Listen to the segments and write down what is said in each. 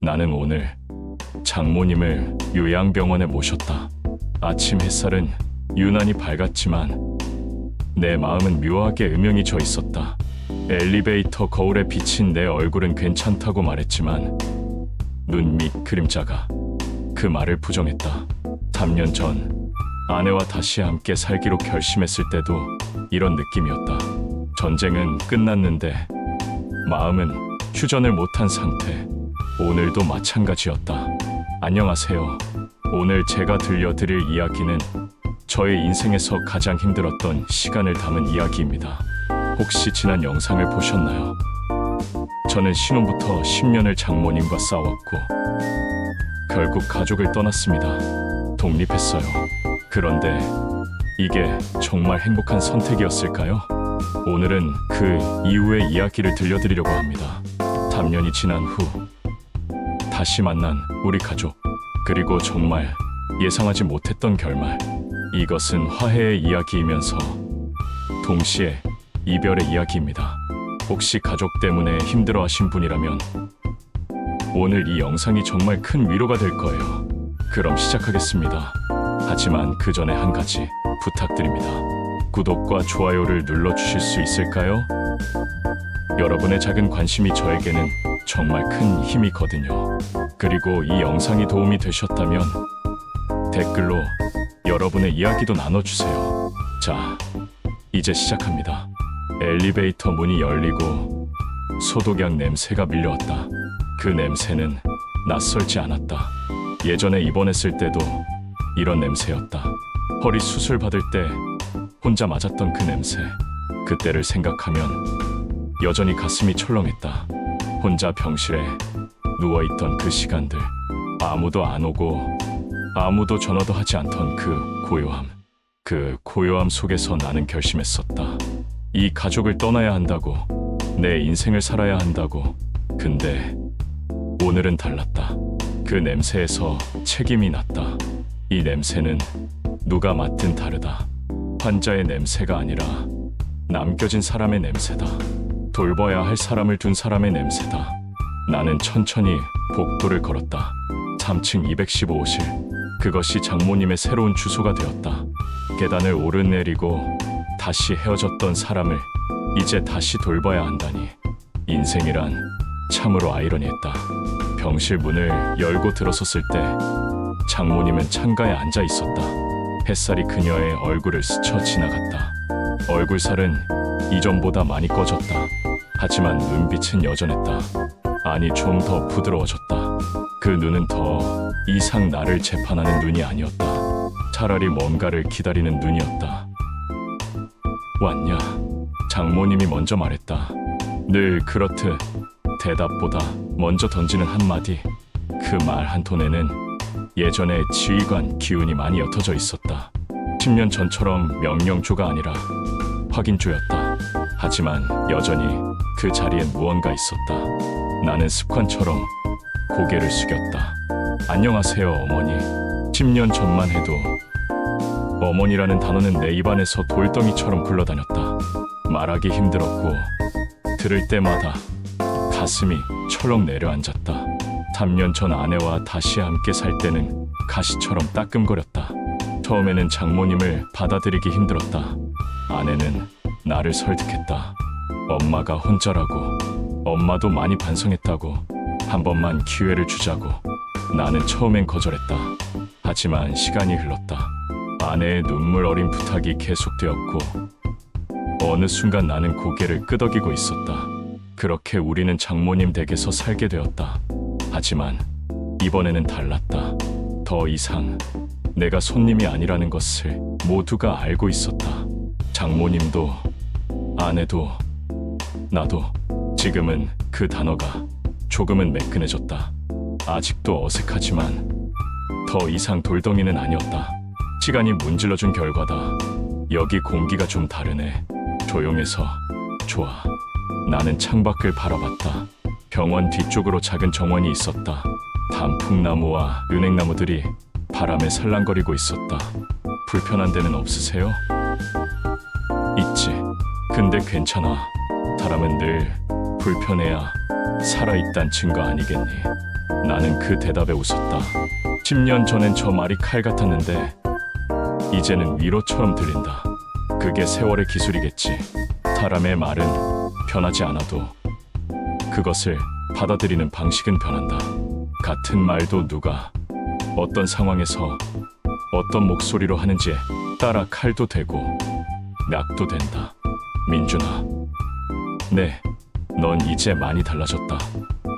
나는 오늘 장모님을 요양병원에 모셨다. 아침 햇살은 유난히 밝았지만 내 마음은 묘하게 음영이 져 있었다. 엘리베이터 거울에 비친 내 얼굴은 괜찮다고 말했지만 눈 밑 그림자가 그 말을 부정했다. 3년 전 아내와 다시 함께 살기로 결심했을 때도 이런 느낌이었다. 전쟁은 끝났는데 마음은 휴전을 못한 상태. 오늘도 마찬가지였다. 안녕하세요. 오늘 제가 들려드릴 이야기는 저의 인생에서 가장 힘들었던 시간을 담은 이야기입니다. 혹시 지난 영상을 보셨나요? 저는 신혼부터 10년을 장모님과 싸웠고 결국 가족을 떠났습니다. 독립했어요. 그런데 이게 정말 행복한 선택이었을까요? 오늘은 그 이후의 이야기를 들려드리려고 합니다. 3년이 지난 후 다시 만난 우리 가족, 그리고 정말 예상하지 못했던 결말. 이것은 화해의 이야기이면서 동시에 이별의 이야기입니다. 혹시 가족 때문에 힘들어하신 분이라면 오늘 이 영상이 정말 큰 위로가 될 거예요. 그럼 시작하겠습니다. 하지만 그 전에 한 가지 부탁드립니다. 구독과 좋아요를 눌러주실 수 있을까요? 여러분의 작은 관심이 저에게는 정말 큰 힘이거든요. 그리고 이 영상이 도움이 되셨다면 댓글로 여러분의 이야기도 나눠주세요. 자, 이제 시작합니다. 엘리베이터 문이 열리고 소독약 냄새가 밀려왔다. 그 냄새는 낯설지 않았다. 예전에 입원했을 때도 이런 냄새였다. 허리 수술 받을 때 혼자 맞았던 그 냄새. 그때를 생각하면 여전히 가슴이 철렁했다. 혼자 병실에 누워있던 그 시간들. 아무도 안 오고 아무도 전화도 하지 않던 그 고요함. 그 고요함 속에서 나는 결심했었다. 이 가족을 떠나야 한다고. 내 인생을 살아야 한다고. 근데 오늘은 달랐다. 그 냄새에서 책임이 났다. 이 냄새는 누가 맡든 다르다. 환자의 냄새가 아니라 남겨진 사람의 냄새다. 돌봐야 할 사람을 둔 사람의 냄새다. 나는 천천히 복도를 걸었다. 3층 215호실. 그것이 장모님의 새로운 주소가 되었다. 계단을 오르내리고 다시 헤어졌던 사람을 이제 다시 돌봐야 한다니. 인생이란 참으로 아이러니했다. 병실 문을 열고 들어섰을 때 장모님은 창가에 앉아 있었다. 햇살이 그녀의 얼굴을 스쳐 지나갔다. 얼굴살은 이전보다 많이 꺼졌다. 하지만 눈빛은 여전했다. 아니, 좀 더 부드러워졌다. 그 눈은 더 이상 나를 재판하는 눈이 아니었다. 차라리 뭔가를 기다리는 눈이었다. 왔냐? 장모님이 먼저 말했다. 늘 그렇듯 대답보다 먼저 던지는 한마디. 그 말 한 톤에는 예전의 지휘관 기운이 많이 옅어져 있었다. 10년 전처럼 명령조가 아니라 확인조였다. 하지만 여전히 그 자리엔 무언가 있었다. 나는 습관처럼 고개를 숙였다. 안녕하세요, 어머니. 10년 전만 해도 어머니라는 단어는 내 입안에서 돌덩이처럼 굴러다녔다. 말하기 힘들었고 들을 때마다 가슴이 철렁 내려앉았다. 3년 전 아내와 다시 함께 살 때는 가시처럼 따끔거렸다. 처음에는 장모님을 받아들이기 힘들었다. 아내는 나를 설득했다. 엄마가 혼자라고, 엄마도 많이 반성했다고, 한 번만 기회를 주자고. 나는 처음엔 거절했다. 하지만 시간이 흘렀다. 아내의 눈물 어린 부탁이 계속되었고 어느 순간 나는 고개를 끄덕이고 있었다. 그렇게 우리는 장모님 댁에서 살게 되었다. 하지만 이번에는 달랐다. 더 이상 내가 손님이 아니라는 것을 모두가 알고 있었다. 장모님도, 아내도, 나도. 지금은 그 단어가 조금은 매끈해졌다. 아직도 어색하지만 더 이상 돌덩이는 아니었다. 시간이 문질러준 결과다. 여기 공기가 좀 다르네. 조용해서 좋아. 나는 창밖을 바라봤다. 병원 뒤쪽으로 작은 정원이 있었다. 단풍나무와 은행나무들이 바람에 살랑거리고 있었다. 불편한 데는 없으세요? 있지. 근데 괜찮아. 사람은 늘 불편해야 살아있단 증거 아니겠니? 나는 그 대답에 웃었다. 10년 전엔 저 말이 칼 같았는데 이제는 위로처럼 들린다. 그게 세월의 기술이겠지. 사람의 말은 변하지 않아도 그것을 받아들이는 방식은 변한다. 같은 말도 누가 어떤 상황에서 어떤 목소리로 하는지에 따라 칼도 되고 낙도 된다. 민준아, 네, 넌 이제 많이 달라졌다.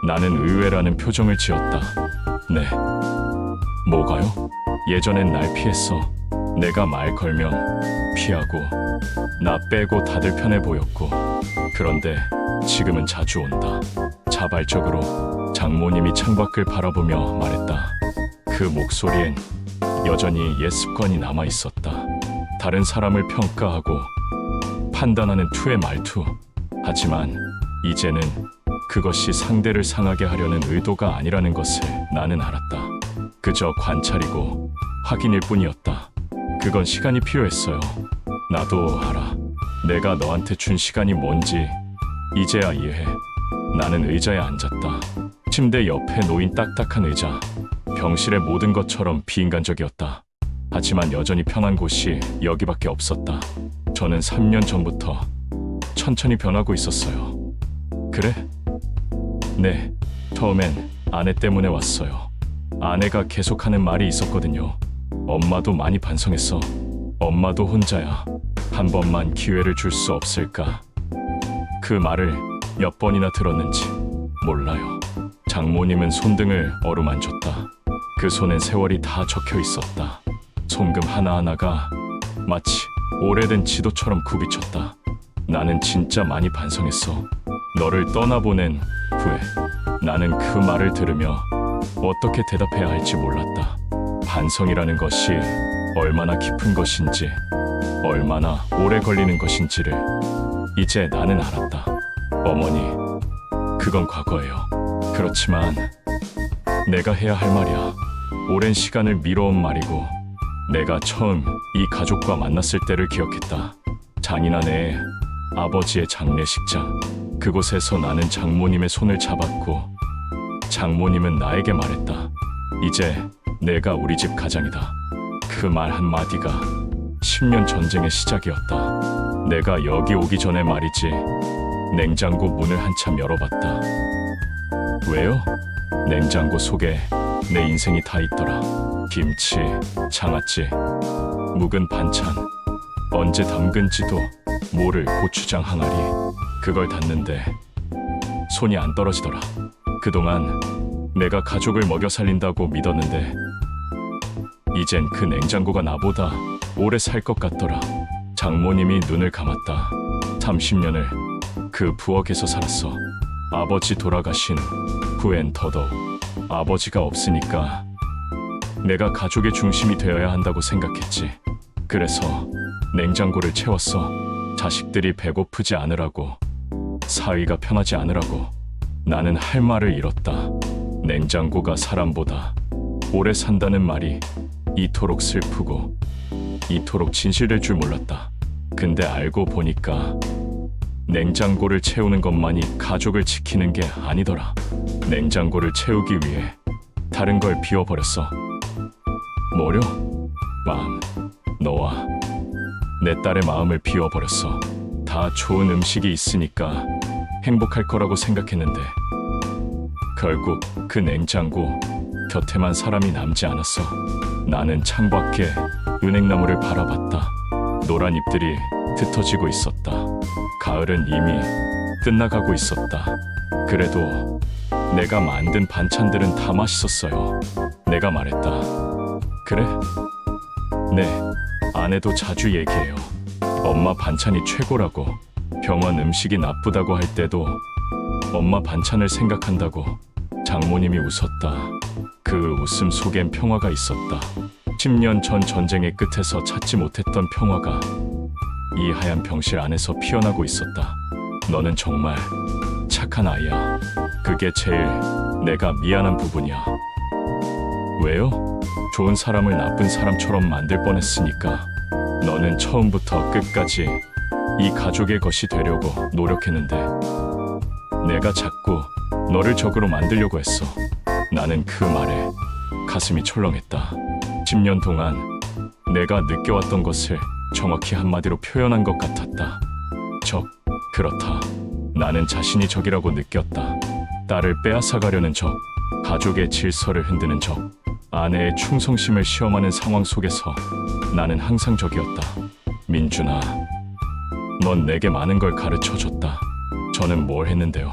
나는 의외라는 표정을 지었다. 네, 뭐가요? 예전엔 날 피했어. 내가 말 걸면 피하고 나 빼고 다들 편해 보였고, 그런데 지금은 자주 온다. 자발적으로 장모님이 창밖을 바라보며 말했다. 그 목소리엔 여전히 옛 습관이 남아 있었다. 다른 사람을 평가하고 판단하는 투의 말투. 하지만 이제는 그것이 상대를 상하게 하려는 의도가 아니라는 것을 나는 알았다. 그저 관찰이고 확인일 뿐이었다. 그건 시간이 필요했어요. 나도 알아. 내가 너한테 준 시간이 뭔지 이제야 이해해. 나는 의자에 앉았다. 침대 옆에 놓인 딱딱한 의자. 병실의 모든 것처럼 비인간적이었다. 하지만 여전히 편한 곳이 여기밖에 없었다. 저는 3년 전부터 천천히 변하고 있었어요. 그래? 네, 처음엔 아내 때문에 왔어요. 아내가 계속하는 말이 있었거든요. 엄마도 많이 반성했어. 엄마도 혼자야. 한 번만 기회를 줄 수 없을까? 그 말을 몇 번이나 들었는지 몰라요. 장모님은 손등을 어루만졌다. 그 손엔 세월이 다 적혀 있었다. 손금 하나하나가 마치 오래된 지도처럼 굽이쳤다. 나는 진짜 많이 반성했어. 너를 떠나보낸 후에 나는 그 말을 들으며 어떻게 대답해야 할지 몰랐다. 반성이라는 것이 얼마나 깊은 것인지, 얼마나 오래 걸리는 것인지를 이제 나는 알았다. 어머니, 그건 과거예요. 그렇지만 내가 해야 할 말이야. 오랜 시간을 미뤄온 말이고, 내가 처음 이 가족과 만났을 때를 기억했다. 잔인한 아버지의 장례식장. 그곳에서 나는 장모님의 손을 잡았고, 장모님은 나에게 말했다. 이제 내가 우리 집 가장이다. 그 말 한마디가 10년 전쟁의 시작이었다. 내가 여기 오기 전에 말이지. 냉장고 문을 한참 열어봤다. 왜요? 냉장고 속에 내 인생이 다 있더라. 김치, 장아찌, 묵은 반찬, 언제 담근지도 모를 고추장 항아리. 그걸 닫는데 손이 안 떨어지더라. 그동안 내가 가족을 먹여 살린다고 믿었는데 이젠 그 냉장고가 나보다 오래 살 것 같더라. 장모님이 눈을 감았다. 30년을 그 부엌에서 살았어. 아버지 돌아가신 후엔 더더욱. 아버지가 없으니까 내가 가족의 중심이 되어야 한다고 생각했지. 그래서 냉장고를 채웠어. 자식들이 배고프지 않으라고, 사위가 편하지 않으라고. 나는 할 말을 잃었다. 냉장고가 사람보다 오래 산다는 말이 이토록 슬프고 이토록 진실될 줄 몰랐다. 근데 알고 보니까 냉장고를 채우는 것만이 가족을 지키는 게 아니더라. 냉장고를 채우기 위해 다른 걸 비워버렸어. 뭐려? 마음. 너와 내 딸의 마음을 비워버렸어. 다 좋은 음식이 있으니까 행복할 거라고 생각했는데 결국 그 냉장고 곁에만 사람이 남지 않았어. 나는 창밖에 은행나무를 바라봤다. 노란 잎들이 흩어지고 있었다. 가을은 이미 끝나가고 있었다. 그래도 내가 만든 반찬들은 다 맛있었어요. 내가 말했다. 그래? 네, 아내도 자주 얘기해요. 엄마 반찬이 최고라고. 병원 음식이 나쁘다고 할 때도 엄마 반찬을 생각한다고. 장모님이 웃었다. 그 웃음 속엔 평화가 있었다. 10년 전 전쟁의 끝에서 찾지 못했던 평화가 이 하얀 병실 안에서 피어나고 있었다. 너는 정말 착한 아이야. 그게 제일 내가 미안한 부분이야. 왜요? 좋은 사람을 나쁜 사람처럼 만들 뻔했으니까. 너는 처음부터 끝까지 이 가족의 것이 되려고 노력했는데 내가 자꾸 너를 적으로 만들려고 했어. 나는 그 말에 가슴이 철렁했다. 10년 동안 내가 느껴왔던 것을 정확히 한마디로 표현한 것 같았다. 적, 그렇다. 나는 자신이 적이라고 느꼈다. 딸을 빼앗아가려는 적, 가족의 질서를 흔드는 적, 아내의 충성심을 시험하는 상황 속에서 나는 항상 적이었다. 민준아, 넌 내게 많은 걸 가르쳐줬다. 저는 뭘 했는데요?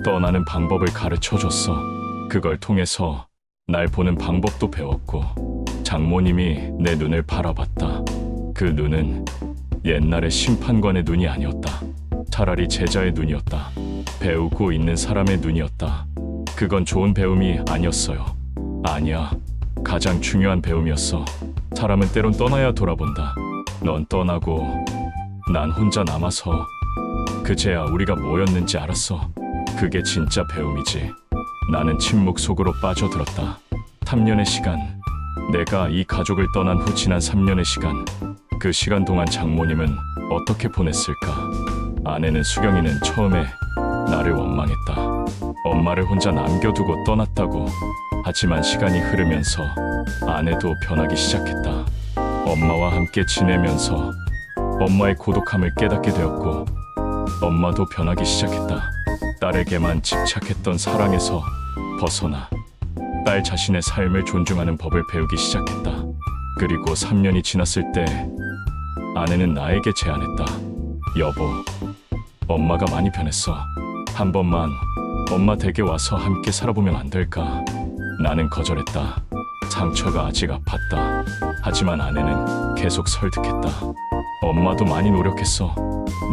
떠나는 방법을 가르쳐줬어. 그걸 통해서 날 보는 방법도 배웠고, 장모님이 내 눈을 바라봤다. 그 눈은 옛날의 심판관의 눈이 아니었다. 차라리 제자의 눈이었다. 배우고 있는 사람의 눈이었다. 그건 좋은 배움이 아니었어요. 아니야. 가장 중요한 배움이었어. 사람은 때론 떠나야 돌아본다. 넌 떠나고 난 혼자 남아서 그제야 우리가 뭐였는지 알았어. 그게 진짜 배움이지. 나는 침묵 속으로 빠져들었다. 3년의 시간. 내가 이 가족을 떠난 후 지난 3년의 시간. 그 시간 동안 장모님은 어떻게 보냈을까? 아내는 수경이는 처음에 나를 원망했다. 엄마를 혼자 남겨두고 떠났다고. 하지만 시간이 흐르면서 아내도 변하기 시작했다. 엄마와 함께 지내면서 엄마의 고독함을 깨닫게 되었고, 엄마도 변하기 시작했다. 딸에게만 집착했던 사랑에서 벗어나 딸 자신의 삶을 존중하는 법을 배우기 시작했다. 그리고 3년이 지났을 때 아내는 나에게 제안했다. 여보, 엄마가 많이 변했어. 한 번만 엄마 댁에 와서 함께 살아보면 안 될까? 나는 거절했다. 상처가 아직 아팠다. 하지만 아내는 계속 설득했다. 엄마도 많이 노력했어.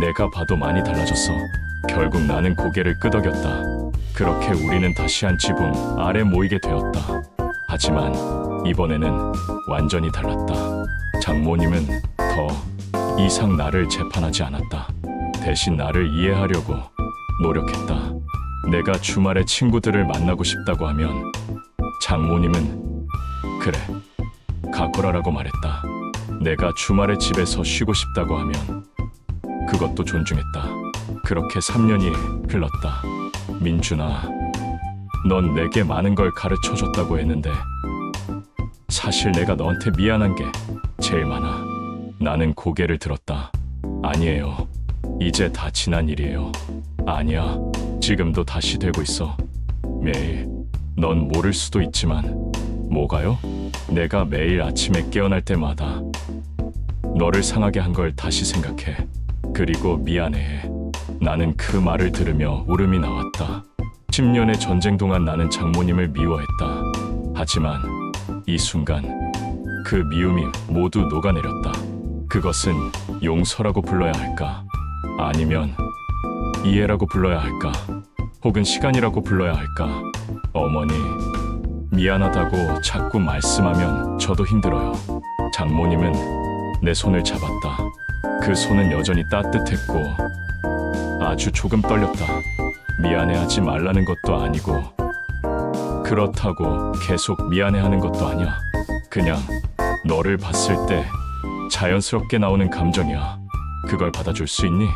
내가 봐도 많이 달라졌어. 결국 나는 고개를 끄덕였다. 그렇게 우리는 다시 한 지붕 아래 모이게 되었다. 하지만 이번에는 완전히 달랐다. 장모님은 더 이상 나를 재판하지 않았다. 대신 나를 이해하려고 노력했다. 내가 주말에 친구들을 만나고 싶다고 하면 장모님은 그래, 가거라라고 말했다. 내가 주말에 집에서 쉬고 싶다고 하면 그것도 존중했다. 그렇게 3년이 흘렀다. 민준아, 넌 내게 많은 걸 가르쳐줬다고 했는데 사실 내가 너한테 미안한 게 제일 많아. 나는 고개를 들었다. 아니에요. 이제 다 지난 일이에요. 아니야. 지금도 다시 되고 있어. 매일. 넌 모를 수도 있지만. 뭐가요? 내가 매일 아침에 깨어날 때마다 너를 상하게 한 걸 다시 생각해. 그리고 미안해. 나는 그 말을 들으며 울음이 나왔다. 10년의 전쟁 동안 나는 장모님을 미워했다. 하지만 이 순간 그 미움이 모두 녹아내렸다. 그것은 용서라고 불러야 할까? 아니면 이해라고 불러야 할까? 혹은 시간이라고 불러야 할까? 어머니, 미안하다고 자꾸 말씀하면 저도 힘들어요. 장모님은 내 손을 잡았다. 그 손은 여전히 따뜻했고 아주 조금 떨렸다. 미안해하지 말라는 것도 아니고 그렇다고 계속 미안해하는 것도 아니야. 그냥 너를 봤을 때 자연스럽게 나오는 감정이야. 그걸 받아줄 수 있니?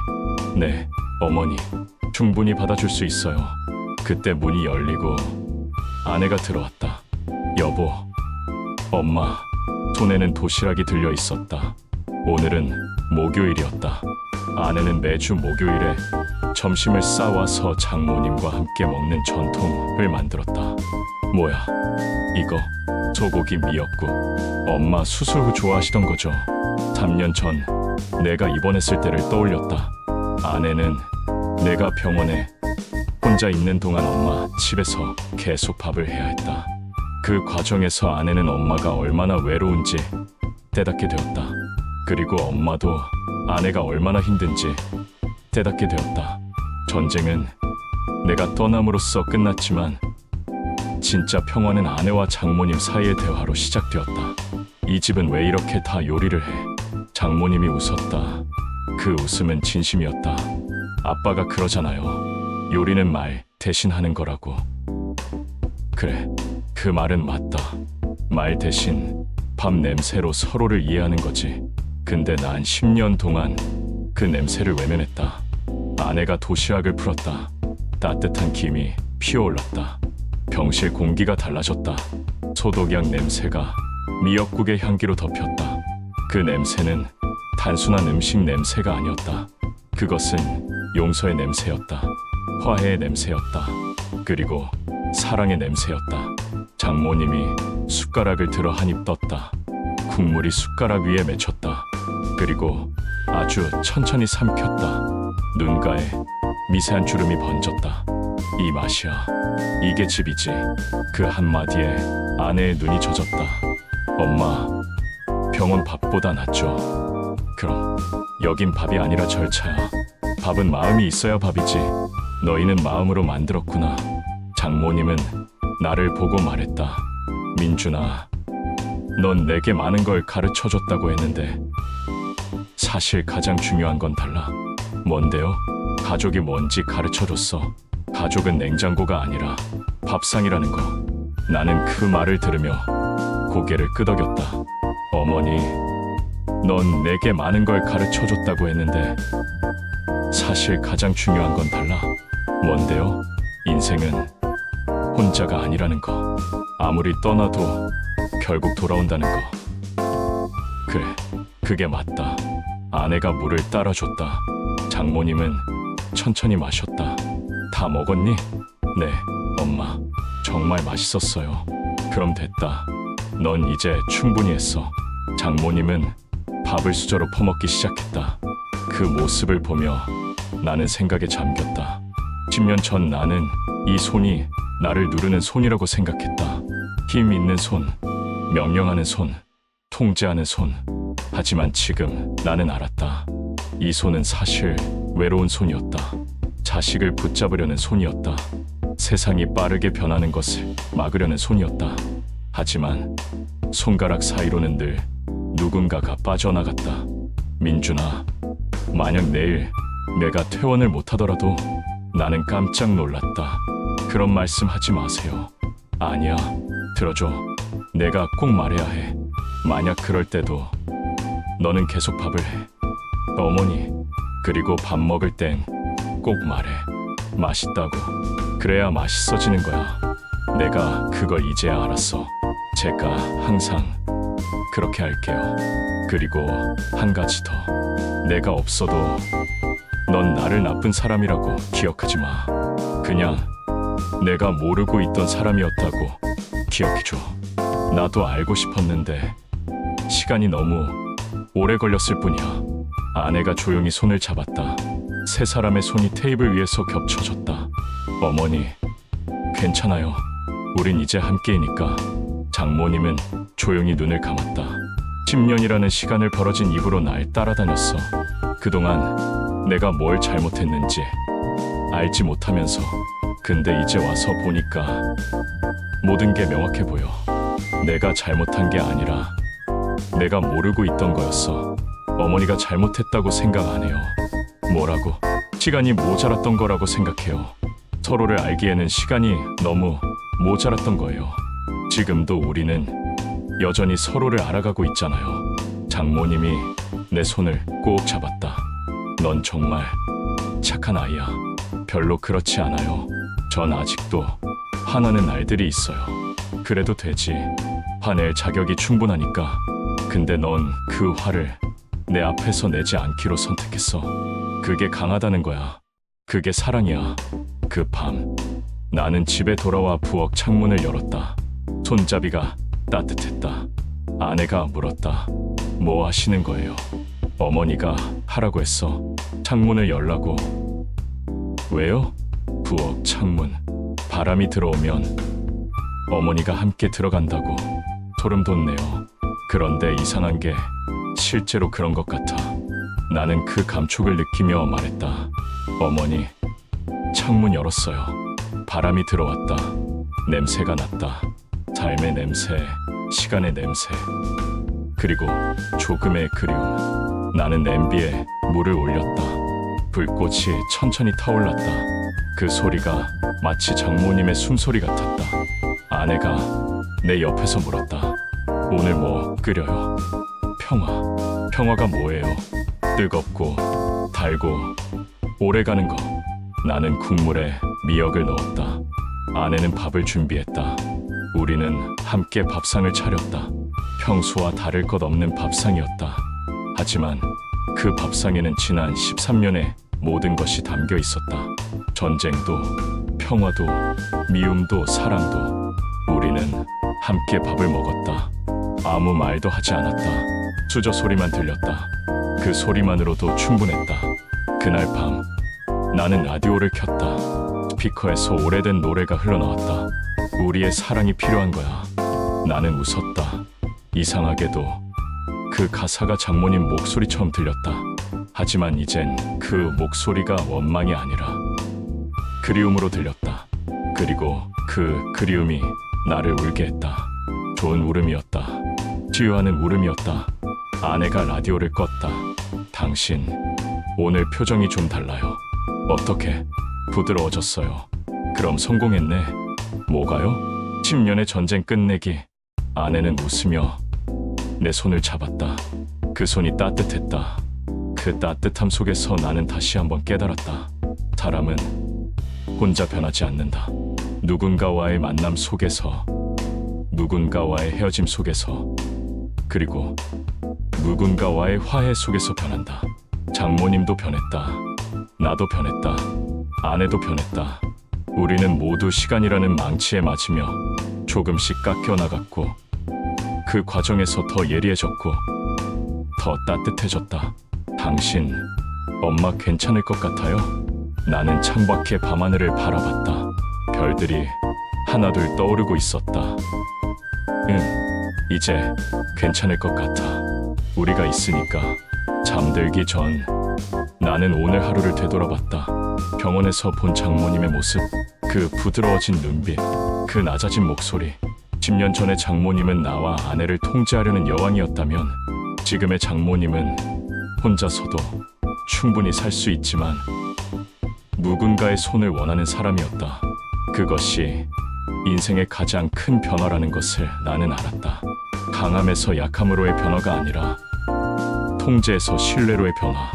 네, 어머니. 충분히 받아줄 수 있어요. 그때 문이 열리고 아내가 들어왔다. 여보, 엄마. 손에는 도시락이 들려 있었다. 오늘은 목요일이었다. 아내는 매주 목요일에 점심을 싸와서 장모님과 함께 먹는 전통을 만들었다. 뭐야, 이거 소고기 미역국. 엄마 수술 후 좋아하시던 거죠. 3년 전 내가 입원했을 때를 떠올렸다. 아내는 내가 병원에 혼자 있는 동안 엄마 집에서 계속 밥을 해야 했다. 그 과정에서 아내는 엄마가 얼마나 외로운지 깨닫게 되었다. 그리고 엄마도 아내가 얼마나 힘든지 깨닫게 되었다. 전쟁은 내가 떠남으로써 끝났지만 진짜 평화는 아내와 장모님 사이의 대화로 시작되었다. 이 집은 왜 이렇게 다 요리를 해? 장모님이 웃었다. 그 웃음은 진심이었다. 아빠가 그러잖아요. 요리는 말 대신 하는 거라고. 그래, 그 말은 맞다. 말 대신 밥 냄새로 서로를 이해하는 거지. 근데 난 10년 동안 그 냄새를 외면했다. 아내가 도시락을 풀었다. 따뜻한 김이 피어올랐다. 병실 공기가 달라졌다. 소독약 냄새가 미역국의 향기로 덮였다. 그 냄새는 단순한 음식 냄새가 아니었다. 그것은 용서의 냄새였다. 화해의 냄새였다. 그리고 사랑의 냄새였다. 장모님이 숟가락을 들어 한 입 떴다. 국물이 숟가락 위에 맺혔다. 그리고 아주 천천히 삼켰다. 눈가에 미세한 주름이 번졌다. 이 맛이야. 이게 집이지. 그 한마디에 아내의 눈이 젖었다. 엄마, 병원 밥보다 낫죠. 그럼 여긴 밥이 아니라 절차야. 밥은 마음이 있어야 밥이지. 너희는 마음으로 만들었구나. 장모님은 나를 보고 말했다. 민준아, 넌 내게 많은 걸 가르쳐줬다고 했는데 사실 가장 중요한 건 달라. 뭔데요? 가족이 뭔지 가르쳐줬어. 가족은 냉장고가 아니라 밥상이라는 거. 나는 그 말을 들으며 고개를 끄덕였다. 어머니, 넌 내게 많은 걸 가르쳐줬다고 했는데 사실 가장 중요한 건 달라. 뭔데요? 인생은 혼자가 아니라는 거. 아무리 떠나도 결국 돌아온다는 거. 그래, 그게 맞다. 아내가 물을 따라줬다. 장모님은 천천히 마셨다. 다 먹었니? 네, 엄마. 정말 맛있었어요. 그럼 됐다. 넌 이제 충분히 했어. 장모님은 밥을 수저로 퍼먹기 시작했다. 그 모습을 보며 나는 생각에 잠겼다. 10년 전 나는 이 손이 나를 누르는 손이라고 생각했다. 힘 있는 손, 명령하는 손, 통제하는 손. 하지만 지금 나는 알았다. 이 손은 사실 외로운 손이었다. 자식을 붙잡으려는 손이었다. 세상이 빠르게 변하는 것을 막으려는 손이었다. 하지만 손가락 사이로는 늘 누군가가 빠져나갔다. 민준아, 만약 내일 내가 퇴원을 못하더라도 나는 깜짝 놀랐다. 그런 말씀 하지 마세요. 아니야, 들어줘. 내가 꼭 말해야 해. 만약 그럴 때도 너는 계속 밥을 해. 어머니, 그리고 밥 먹을 땐 꼭 말해. 맛있다고. 그래야 맛있어지는 거야. 내가 그걸 이제야 알았어. 제가 항상 그렇게 할게요. 그리고 한 가지 더. 내가 없어도 넌 나를 나쁜 사람이라고 기억하지 마. 그냥 내가 모르고 있던 사람이었다고 기억해줘. 나도 알고 싶었는데 시간이 너무 오래 걸렸을 뿐이야. 아내가 조용히 손을 잡았다. 세 사람의 손이 테이블 위에서 겹쳐졌다. 어머니, 괜찮아요. 우린 이제 함께이니까. 장모님은 조용히 눈을 감았다. 10년이라는 시간을 벌어진 입으로 날 따라다녔어. 그동안 내가 뭘 잘못했는지 알지 못하면서. 근데 이제 와서 보니까 모든 게 명확해 보여. 내가 잘못한 게 아니라 내가 모르고 있던 거였어. 어머니가 잘못했다고 생각 안 해요. 뭐라고? 시간이 모자랐던 거라고 생각해요. 서로를 알기에는 시간이 너무 모자랐던 거예요. 지금도 우리는 여전히 서로를 알아가고 있잖아요. 장모님이 내 손을 꼭 잡았다. 넌 정말 착한 아이야. 별로 그렇지 않아요. 전 아직도 화나는 날들이 있어요. 그래도 되지. 화낼 자격이 충분하니까. 근데 넌 그 화를 내 앞에서 내지 않기로 선택했어. 그게 강하다는 거야. 그게 사랑이야. 그 밤 나는 집에 돌아와 부엌 창문을 열었다. 손잡이가 따뜻했다. 아내가 물었다. 뭐 하시는 거예요? 어머니가 하라고 했어. 창문을 열라고. 왜요? 부엌 창문. 바람이 들어오면 어머니가 함께 들어간다고. 소름 돋네요. 그런데 이상한 게 실제로 그런 것 같아. 나는 그 감촉을 느끼며 말했다. 어머니, 창문 열었어요. 바람이 들어왔다. 냄새가 났다. 삶의 냄새, 시간의 냄새, 그리고 조금의 그리움. 나는 냄비에 물을 올렸다. 불꽃이 천천히 타올랐다. 그 소리가 마치 장모님의 숨소리 같았다. 아내가 내 옆에서 물었다. 오늘 뭐 끓여요? 평화. 평화가 뭐예요? 뜨겁고 달고 오래가는 거. 나는 국물에 미역을 넣었다. 아내는 밥을 준비했다. 우리는 함께 밥상을 차렸다. 평소와 다를 것 없는 밥상이었다. 하지만 그 밥상에는 지난 13년의 모든 것이 담겨 있었다. 전쟁도, 평화도, 미움도, 사랑도. 우리는 함께 밥을 먹었다. 아무 말도 하지 않았다. 수저 소리만 들렸다. 그 소리만으로도 충분했다. 그날 밤 나는 라디오를 켰다. 스피커에서 오래된 노래가 흘러나왔다. 우리의 사랑이 필요한 거야. 나는 웃었다. 이상하게도 그 가사가 장모님 목소리처럼 들렸다. 하지만 이젠 그 목소리가 원망이 아니라 그리움으로 들렸다. 그리고 그 그리움이 나를 울게 했다. 좋은 울음이었다. 치유하는 울음이었다. 아내가 라디오를 껐다. 당신, 오늘 표정이 좀 달라요. 어떻게? 부드러워졌어요. 그럼 성공했네. 뭐가요? 10년의 전쟁 끝내기. 아내는 웃으며 내 손을 잡았다. 그 손이 따뜻했다. 그 따뜻함 속에서 나는 다시 한번 깨달았다. 사람은 혼자 변하지 않는다. 누군가와의 만남 속에서, 누군가와의 헤어짐 속에서, 그리고 누군가와의 화해 속에서 변한다. 장모님도 변했다. 나도 변했다. 아내도 변했다. 우리는 모두 시간이라는 망치에 맞으며 조금씩 깎여 나갔고, 그 과정에서 더 예리해졌고 더 따뜻해졌다. 당신, 엄마 괜찮을 것 같아요? 나는 창밖의 밤하늘을 바라봤다. 별들이 하나둘 떠오르고 있었다. 응, 이제 괜찮을 것 같아. 우리가 있으니까. 잠들기 전 나는 오늘 하루를 되돌아봤다. 병원에서 본 장모님의 모습, 그 부드러워진 눈빛, 그 낮아진 목소리. 10년 전의 장모님은 나와 아내를 통제하려는 여왕이었다면 지금의 장모님은 혼자서도 충분히 살 수 있지만 누군가의 손을 원하는 사람이었다. 그것이 인생의 가장 큰 변화라는 것을 나는 알았다. 강함에서 약함으로의 변화가 아니라 통제에서 신뢰로의 변화.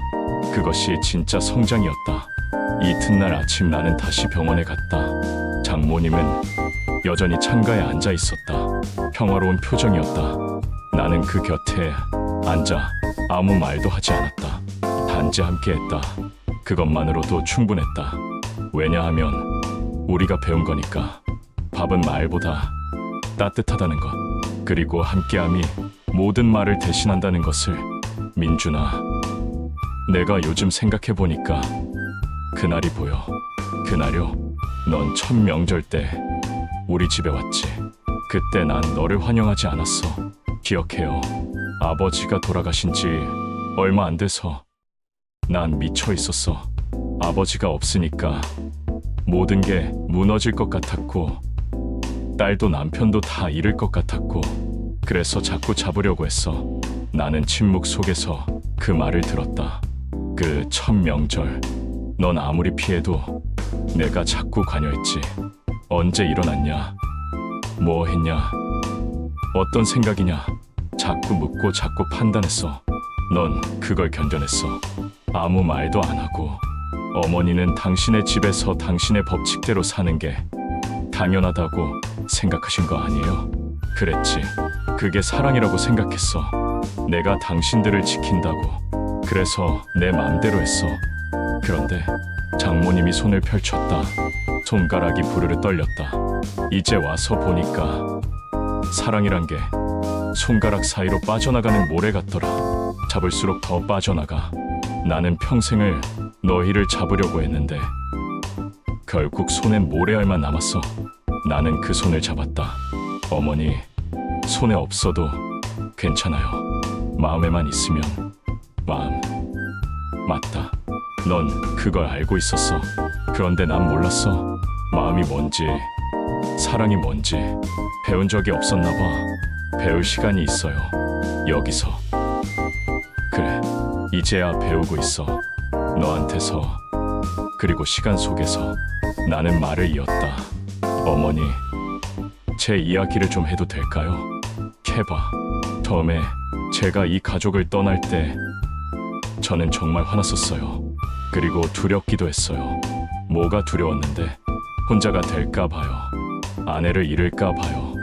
그것이 진짜 성장이었다. 이튿날 아침 나는 다시 병원에 갔다. 장모님은 여전히 창가에 앉아 있었다. 평화로운 표정이었다. 나는 그 곁에 앉아 아무 말도 하지 않았다. 단지 함께했다. 그것만으로도 충분했다. 왜냐하면 우리가 배운 거니까. 밥은 말보다 따뜻하다는 것, 그리고 함께함이 모든 말을 대신한다는 것을. 민준아, 내가 요즘 생각해보니까 그날이 보여. 그날요, 넌 첫 명절 때 우리 집에 왔지. 그때 난 너를 환영하지 않았어. 기억해요. 아버지가 돌아가신 지 얼마 안 돼서 난 미쳐 있었어. 아버지가 없으니까 모든 게 무너질 것 같았고, 딸도 남편도 다 잃을 것 같았고, 그래서 자꾸 잡으려고 했어. 나는 침묵 속에서 그 말을 들었다. 그 첫 명절, 넌 아무리 피해도 내가 자꾸 관여했지. 언제 일어났냐? 뭐 했냐? 어떤 생각이냐? 자꾸 묻고 자꾸 판단했어. 넌 그걸 견뎌냈어. 아무 말도 안 하고. 어머니는 당신의 집에서 당신의 법칙대로 사는 게 당연하다고 생각하신 거 아니에요? 그랬지. 그게 사랑이라고 생각했어. 내가 당신들을 지킨다고. 그래서 내 마음대로 했어. 그런데 장모님이 손을 펼쳤다. 손가락이 부르르 떨렸다. 이제 와서 보니까 사랑이란 게 손가락 사이로 빠져나가는 모래 같더라. 잡을수록 더 빠져나가. 나는 평생을 너희를 잡으려고 했는데 결국 손엔 모래알만 남았어. 나는 그 손을 잡았다. 어머니, 손에 없어도 괜찮아요. 마음에만 있으면. 마음. 맞다. 넌 그걸 알고 있었어. 그런데 난 몰랐어. 마음이 뭔지, 사랑이 뭔지 배운 적이 없었나 봐. 배울 시간이 있어요. 여기서. 그래, 이제야 배우고 있어. 너한테서. 그리고 시간 속에서. 나는 말을 이었다. 어머니, 제 이야기를 좀 해도 될까요? 케바, 처음에 제가 이 가족을 떠날 때 저는 정말 화났었어요. 그리고 두렵기도 했어요. 뭐가 두려웠는데, 혼자가 될까 봐요. 아내를 잃을까 봐요.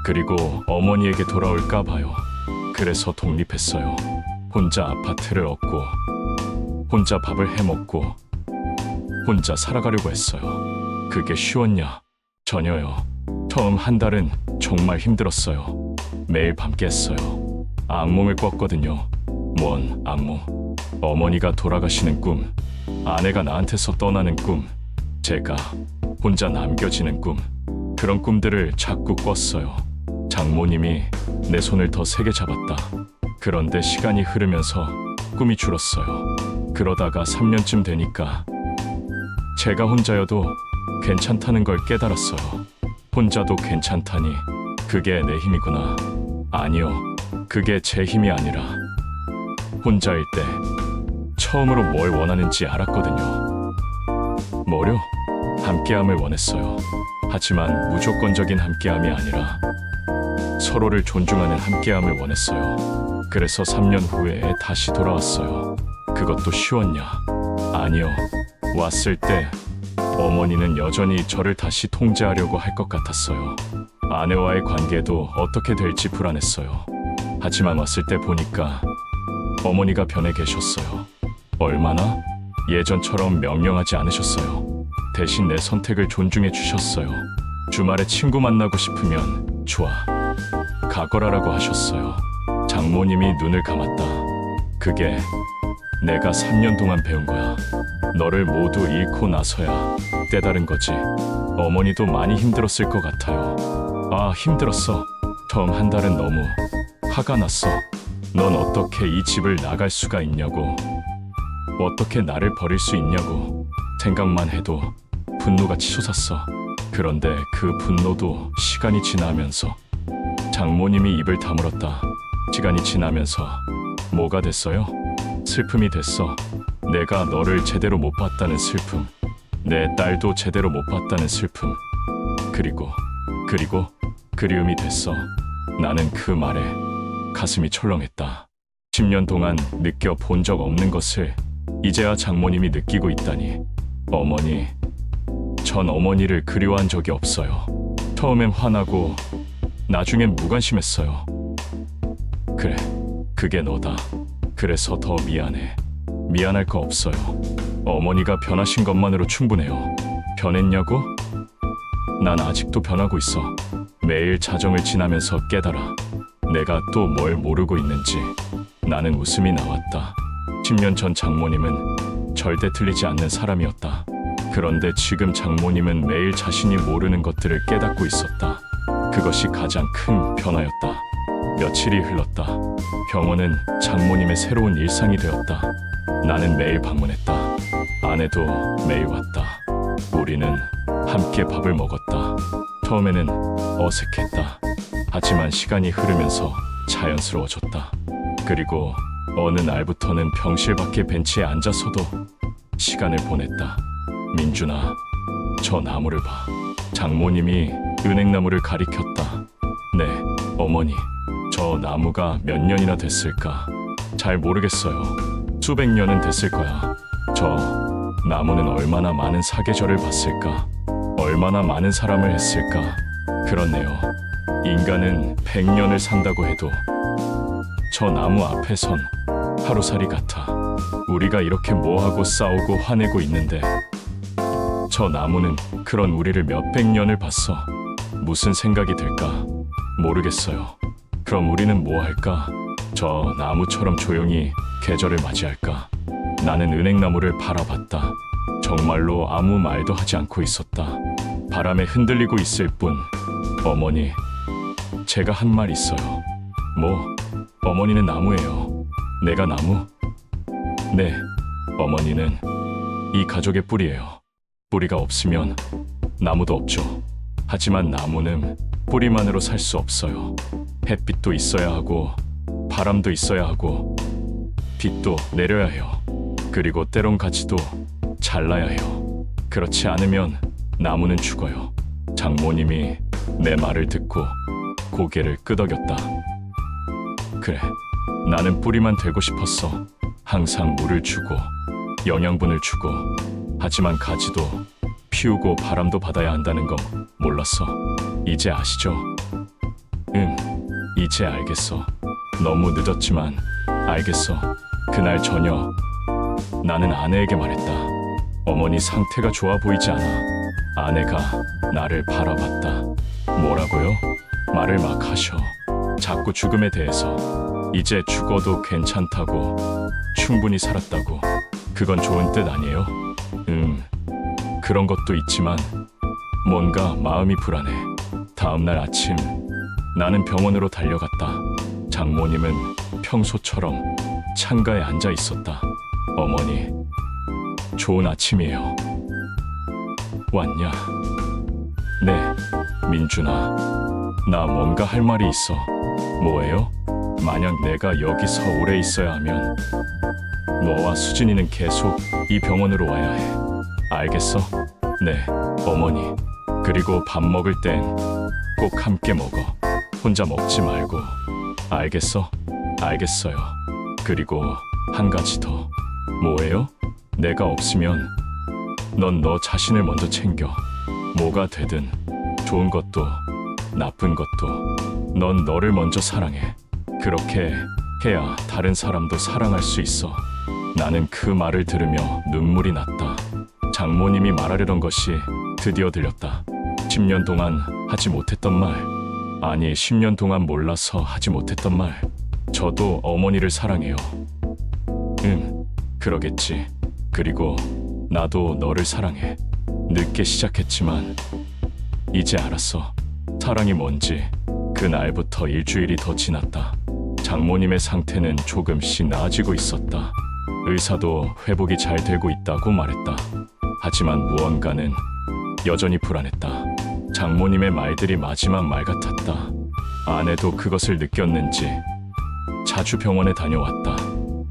그리고 어머니에게 돌아올까 봐요. 그래서 독립했어요. 혼자 아파트를 얻고 혼자 밥을 해먹고 혼자 살아가려고 했어요. 그게 쉬웠냐? 전혀요. 처음 한 달은 정말 힘들었어요. 매일 밤 깼어요. 악몽을 꿨거든요. 뭔 악몽? 어머니가 돌아가시는 꿈, 아내가 나한테서 떠나는 꿈, 제가 혼자 남겨지는 꿈, 그런 꿈들을 자꾸 꿨어요. 장모님이 내 손을 더 세게 잡았다. 그런데 시간이 흐르면서 꿈이 줄었어요. 그러다가 3년쯤 되니까 제가 혼자여도 괜찮다는 걸 깨달았어요. 혼자도 괜찮다니 그게 내 힘이구나. 아니요, 그게 제 힘이 아니라 혼자일 때 처음으로 뭘 원하는지 알았거든요. 뭐요? 함께함을 원했어요. 하지만 무조건적인 함께함이 아니라 서로를 존중하는 함께함을 원했어요. 그래서 3년 후에 다시 돌아왔어요. 그것도 쉬웠냐? 아니요. 왔을 때 어머니는 여전히 저를 다시 통제하려고 할 것 같았어요. 아내와의 관계도 어떻게 될지 불안했어요. 하지만 왔을 때 보니까 어머니가 변해 계셨어요. 얼마나? 예전처럼 명령하지 않으셨어요. 대신 내 선택을 존중해 주셨어요. 주말에 친구 만나고 싶으면 좋아, 가거라라고 하셨어요. 장모님이 눈을 감았다. 그게 내가 3년 동안 배운 거야. 너를 모두 잃고 나서야 깨달은 거지. 어머니도 많이 힘들었을 것 같아요. 아, 힘들었어. 처음 한 달은 너무 화가 났어. 넌 어떻게 이 집을 나갈 수가 있냐고, 어떻게 나를 버릴 수 있냐고. 생각만 해도 분노가 치솟았어. 그런데 그 분노도 시간이 지나면서 장모님이 입을 다물었다. 시간이 지나면서 뭐가 됐어요? 슬픔이 됐어. 내가 너를 제대로 못 봤다는 슬픔, 내 딸도 제대로 못 봤다는 슬픔, 그리고 그리움이 됐어. 나는 그 말에 가슴이 철렁했다. 10년 동안 느껴본 적 없는 것을 이제야 장모님이 느끼고 있다니. 어머니, 전 어머니를 그리워한 적이 없어요. 처음엔 화나고 나중엔 무관심했어요. 그래, 그게 너다. 그래서 더 미안해. 미안할 거 없어요. 어머니가 변하신 것만으로 충분해요. 변했냐고? 난 아직도 변하고 있어. 매일 자정을 지나면서 깨달아. 내가 또 뭘 모르고 있는지. 나는 웃음이 나왔다. 10년 전 장모님은 절대 틀리지 않는 사람이었다. 그런데 지금 장모님은 매일 자신이 모르는 것들을 깨닫고 있었다. 그것이 가장 큰 변화였다. 며칠이 흘렀다. 병원은 장모님의 새로운 일상이 되었다. 나는 매일 방문했다. 아내도 매일 왔다. 우리는 함께 밥을 먹었다. 처음에는 어색했다. 하지만 시간이 흐르면서 자연스러워졌다. 그리고 어느 날부터는 병실 밖에 벤치에 앉아서도 시간을 보냈다. 민준아, 저 나무를 봐. 장모님이 은행나무를 가리켰다. 네, 어머니. 저 나무가 몇 년이나 됐을까? 잘 모르겠어요. 수백 년은 됐을 거야. 저 나무는 얼마나 많은 사계절을 봤을까? 얼마나 많은 사람을 했을까? 그렇네요. 인간은 100년을 산다고 해도 저 나무 앞에선 하루살이 같아. 우리가 이렇게 뭐하고 싸우고 화내고 있는데 저 나무는 그런 우리를 몇백 년을 봤어. 무슨 생각이 들까? 모르겠어요. 그럼 우리는 뭐 할까? 저 나무처럼 조용히 계절을 맞이할까? 나는 은행나무를 바라봤다. 정말로 아무 말도 하지 않고 있었다. 바람에 흔들리고 있을 뿐. 어머니, 제가 한 말 있어요. 뭐? 어머니는 나무예요. 내가 나무? 네, 어머니는 이 가족의 뿌리예요. 뿌리가 없으면 나무도 없죠. 하지만 나무는 뿌리만으로 살 수 없어요. 햇빛도 있어야 하고 바람도 있어야 하고 빛도 내려야 해요. 그리고 때론 가지도 잘라야 해요. 그렇지 않으면 나무는 죽어요. 장모님이 내 말을 듣고 고개를 끄덕였다. 그래, 나는 뿌리만 되고 싶었어. 항상 물을 주고 영양분을 주고. 하지만 가지도 피우고 바람도 받아야 한다는 거 몰랐어. 이제 아시죠? 응, 이제 알겠어. 너무 늦었지만 알겠어. 그날 저녁 나는 아내에게 말했다. 어머니 상태가 좋아 보이지 않아. 아내가 나를 바라봤다. 뭐라고요? 말을 막 하셔. 자꾸 죽음에 대해서. 이제 죽어도 괜찮다고, 충분히 살았다고. 그건 좋은 뜻 아니에요? 그런 것도 있지만 뭔가 마음이 불안해. 다음날 아침 나는 병원으로 달려갔다. 장모님은 평소처럼 창가에 앉아 있었다. 어머니, 좋은 아침이에요. 왔냐? 네, 민준아. 나 뭔가 할 말이 있어. 뭐예요? 만약 내가 여기서 오래 있어야 하면 너와 수진이는 계속 이 병원으로 와야 해. 알겠어? 네, 어머니. 그리고 밥 먹을 땐 꼭 함께 먹어. 혼자 먹지 말고. 알겠어? 알겠어요. 그리고 한 가지 더. 뭐예요? 내가 없으면 넌 너 자신을 먼저 챙겨. 뭐가 되든, 좋은 것도 나쁜 것도 넌 너를 먼저 사랑해. 그렇게 해야 다른 사람도 사랑할 수 있어. 나는 그 말을 들으며 눈물이 났다. 장모님이 말하려던 것이 드디어 들렸다. 10년 동안 하지 못했던 말. 아니, 10년 동안 몰라서 하지 못했던 말. 저도 어머니를 사랑해요. 그러겠지. 그리고 나도 너를 사랑해. 늦게 시작했지만 이제 알았어. 사랑이 뭔지. 그날부터 일주일이 더 지났다. 장모님의 상태는 조금씩 나아지고 있었다. 의사도 회복이 잘 되고 있다고 말했다. 하지만 무언가는 여전히 불안했다. 장모님의 말들이 마지막 말 같았다. 아내도 그것을 느꼈는지 자주 병원에 다녀왔다.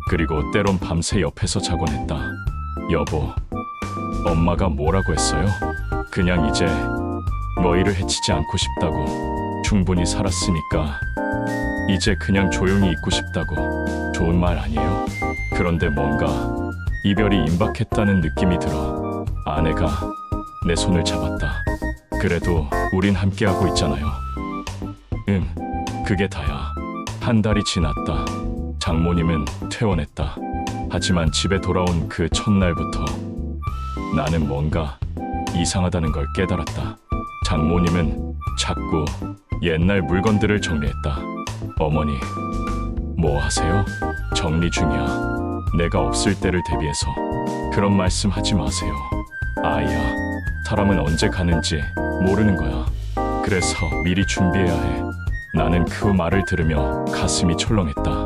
그리고 때론 밤새 옆에서 자곤 했다. 여보, 엄마가 뭐라고 했어요? 그냥 이제 너희를 해치지 않고 싶다고. 충분히 살았으니까 이제 그냥 조용히 있고 싶다고. 좋은 말 아니에요? 그런데 뭔가 이별이 임박했다는 느낌이 들어. 아내가 내 손을 잡았다. 그래도 우린 함께하고 있잖아요. 그게 다야. 한 달이 지났다. 장모님은 퇴원했다. 하지만 집에 돌아온 그 첫날부터 나는 뭔가 이상하다는 걸 깨달았다. 장모님은 자꾸 옛날 물건들을 정리했다. 어머니, 뭐 하세요? 정리 중이야. 내가 없을 때를 대비해서. 그런 말씀 하지 마세요. 아이야, 사람은 언제 가는지 모르는 거야. 그래서 미리 준비해야 해. 나는 그 말을 들으며 가슴이 철렁했다.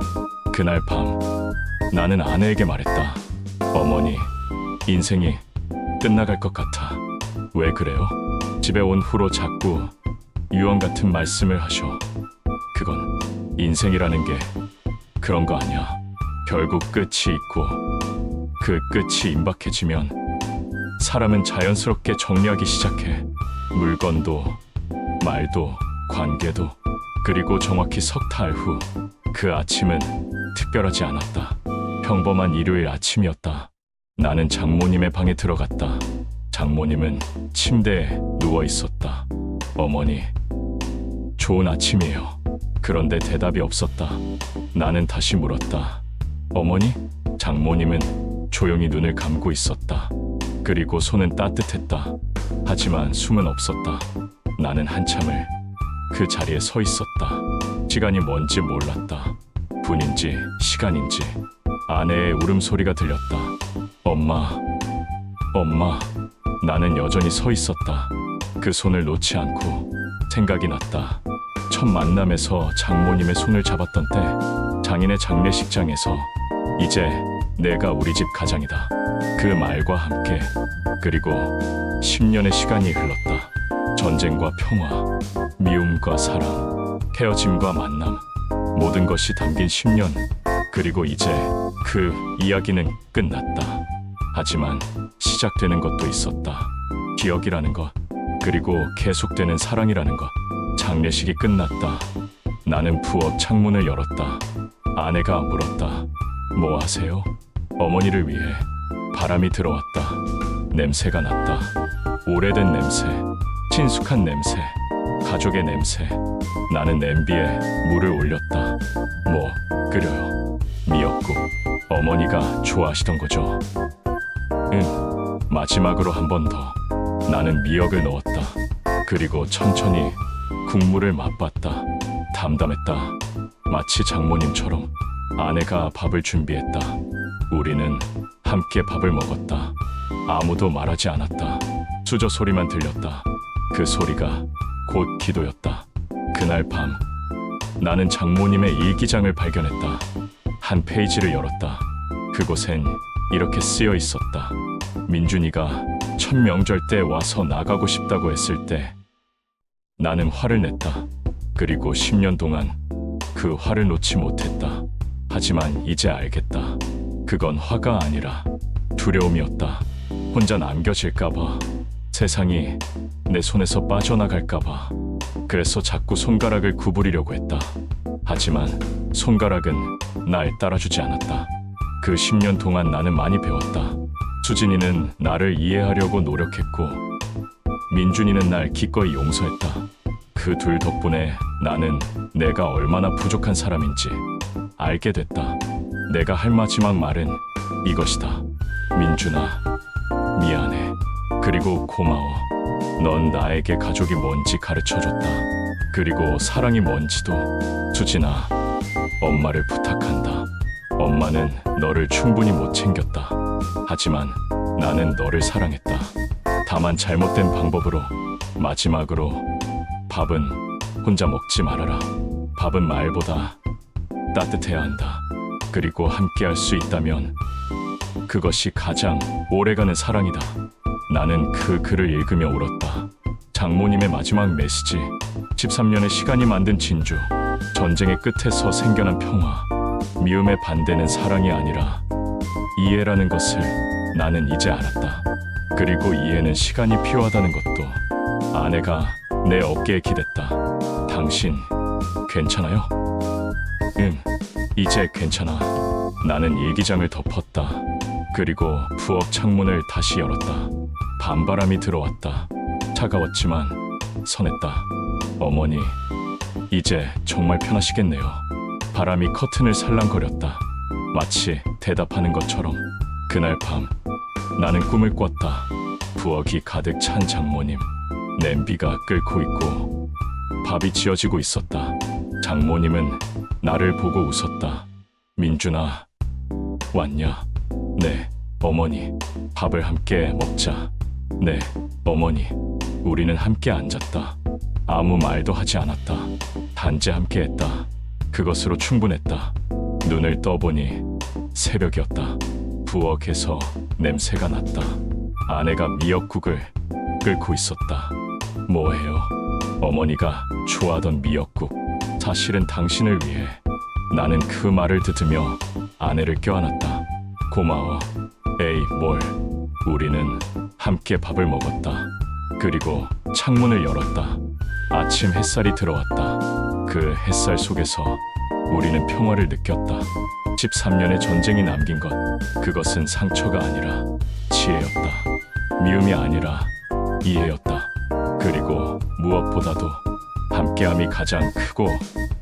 그날 밤 나는 아내에게 말했다. 어머니, 인생이 끝나갈 것 같아. 왜 그래요? 집에 온 후로 자꾸 유언 같은 말씀을 하셔. 그건 인생이라는 게 그런 거 아니야. 결국 끝이 있고 그 끝이 임박해지면 사람은 자연스럽게 정리하기 시작해. 물건도, 말도, 관계도. 그리고 정확히 석 달 후 그 아침은 특별하지 않았다. 평범한 일요일 아침이었다. 나는 장모님의 방에 들어갔다. 장모님은 침대에 누워 있었다. 어머니, 좋은 아침이에요. 그런데 대답이 없었다. 나는 다시 물었다. 어머니? 장모님은 조용히 눈을 감고 있었다. 그리고 손은 따뜻했다. 하지만 숨은 없었다. 나는 한참을 그 자리에 서 있었다. 시간이 뭔지 몰랐다. 분인지 시간인지. 아내의 울음소리가 들렸다. 엄마, 엄마. 나는 여전히 서 있었다. 그 손을 놓지 않고. 생각이 났다. 첫 만남에서 장모님의 손을 잡았던 때, 장인의 장례식장에서. 이제 내가 우리 집 가장이다. 그 말과 함께. 그리고 10년의 시간이 흘렀다. 전쟁과 평화, 미움과 사랑, 헤어짐과 만남, 모든 것이 담긴 10년. 그리고 이제 그 이야기는 끝났다. 하지만 시작되는 것도 있었다. 기억이라는 것, 그리고 계속되는 사랑이라는 것. 장례식이 끝났다. 나는 부엌 창문을 열었다. 아내가 물었다. 뭐 하세요? 어머니를 위해. 바람이 들어왔다. 냄새가 났다. 오래된 냄새, 친숙한 냄새, 가족의 냄새. 나는 냄비에 물을 올렸다. 뭐 끓여요? 미역국. 어머니가 좋아하시던 거죠. 마지막으로 한 번 더. 나는 미역을 넣었다. 그리고 천천히 국물을 맛봤다. 담담했다. 마치 장모님처럼 아내가 밥을 준비했다. 우리는 함께 밥을 먹었다. 아무도 말하지 않았다. 수저 소리만 들렸다. 그 소리가 곧 기도였다. 그날 밤 나는 장모님의 일기장을 발견했다. 한 페이지를 열었다. 그곳엔 이렇게 쓰여 있었다. 민준이가 첫 명절 때 와서 나가고 싶다고 했을 때 나는 화를 냈다. 그리고 10년 동안 그 화를 놓지 못했다. 하지만 이제 알겠다. 그건 화가 아니라 두려움이었다. 혼자 남겨질까봐, 세상이 내 손에서 빠져나갈까봐. 그래서 자꾸 손가락을 구부리려고 했다. 하지만 손가락은 날 따라주지 않았다. 그 10년 동안 나는 많이 배웠다. 수진이는 나를 이해하려고 노력했고, 민준이는 날 기꺼이 용서했다. 그 둘 덕분에 나는 내가 얼마나 부족한 사람인지 알게 됐다. 내가 할 마지막 말은 이것이다. 민준아, 미안해. 그리고 고마워. 넌 나에게 가족이 뭔지 가르쳐줬다. 그리고 사랑이 뭔지도. 수진아, 엄마를 부탁한다. 엄마는 너를 충분히 못 챙겼다. 하지만 나는 너를 사랑했다. 다만 잘못된 방법으로. 마지막으로, 밥은 혼자 먹지 말아라. 밥은 말보다 따뜻해야 한다. 그리고 함께 할 수 있다면 그것이 가장 오래가는 사랑이다. 나는 그 글을 읽으며 울었다. 장모님의 마지막 메시지. 13년의 시간이 만든 진주. 전쟁의 끝에서 생겨난 평화. 미움의 반대는 사랑이 아니라 이해라는 것을 나는 이제 알았다. 그리고 이해는 시간이 필요하다는 것도. 아내가 내 어깨에 기댔다. 당신 괜찮아요? 응, 이제 괜찮아. 나는 일기장을 덮었다. 그리고 부엌 창문을 다시 열었다. 밤바람이 들어왔다. 차가웠지만 선했다. 어머니, 이제 정말 편하시겠네요. 바람이 커튼을 살랑거렸다. 마치 대답하는 것처럼. 그날 밤 나는 꿈을 꿨다. 부엌이 가득 찬 장모님. 냄비가 끓고 있고 밥이 지어지고 있었다. 장모님은 나를 보고 웃었다. 민준아, 왔냐? 네, 어머니. 밥을 함께 먹자. 네, 어머니. 우리는 함께 앉았다. 아무 말도 하지 않았다. 단지 함께 했다. 그것으로 충분했다. 눈을 떠보니 새벽이었다. 부엌에서 냄새가 났다. 아내가 미역국을 끓고 있었다. 뭐해요? 어머니가 좋아하던 미역국. 사실은 당신을 위해. 나는 그 말을 듣으며 아내를 껴안았다. 고마워. 에이, 뭘. 우리는 함께 밥을 먹었다. 그리고 창문을 열었다. 아침 햇살이 들어왔다. 그 햇살 속에서 우리는 평화를 느꼈다. 13년의 전쟁이 남긴 것. 그것은 상처가 아니라 지혜였다. 미움이 아니라 이해였다. 그리고 무엇보다도 함께함이 가장 크고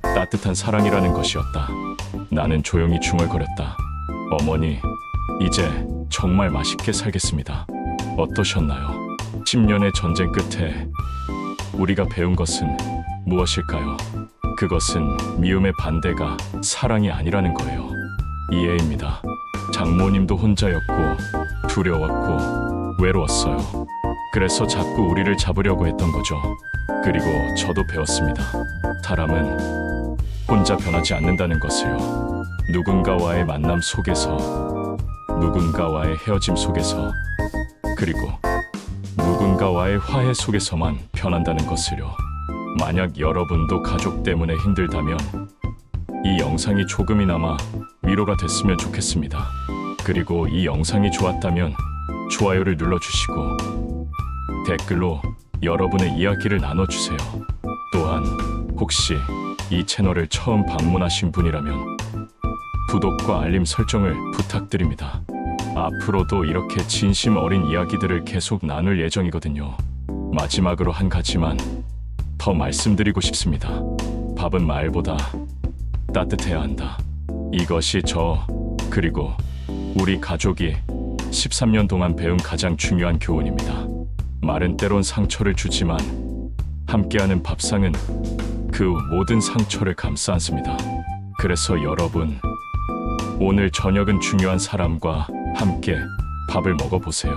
따뜻한 사랑이라는 것이었다. 나는 조용히 중얼거렸다. 어머니, 이제 정말 맛있게 살겠습니다. 어떠셨나요? 10년의 전쟁 끝에 우리가 배운 것은 무엇일까요? 그것은 미움의 반대가 사랑이 아니라는 거예요. 이해입니다. 장모님도 혼자였고 두려웠고 외로웠어요. 그래서 자꾸 우리를 잡으려고 했던 거죠. 그리고 저도 배웠습니다. 사람은 혼자 변하지 않는다는 것을요. 누군가와의 만남 속에서, 누군가와의 헤어짐 속에서, 그리고 누군가와의 화해 속에서만 변한다는 것을요. 만약 여러분도 가족 때문에 힘들다면 이 영상이 조금이나마 위로가 됐으면 좋겠습니다. 그리고 이 영상이 좋았다면 좋아요를 눌러주시고 댓글로 여러분의 이야기를 나눠주세요. 또한 혹시 이 채널을 처음 방문하신 분이라면 구독과 알림 설정을 부탁드립니다. 앞으로도 이렇게 진심 어린 이야기들을 계속 나눌 예정이거든요. 마지막으로 한 가지만 더 말씀드리고 싶습니다. 밥은 말보다 따뜻해야 한다. 이것이 저 그리고 우리 가족이 13년 동안 배운 가장 중요한 교훈입니다. 말은 때론 상처를 주지만 함께하는 밥상은 그 모든 상처를 감싸 안습니다. 그래서 여러분, 오늘 저녁은 중요한 사람과 함께 밥을 먹어보세요.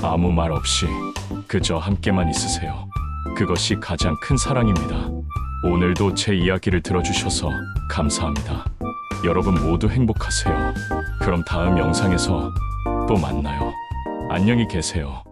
아무 말 없이 그저 함께만 있으세요. 그것이 가장 큰 사랑입니다. 오늘도 제 이야기를 들어주셔서 감사합니다. 여러분 모두 행복하세요. 그럼 다음 영상에서 또 만나요. 안녕히 계세요.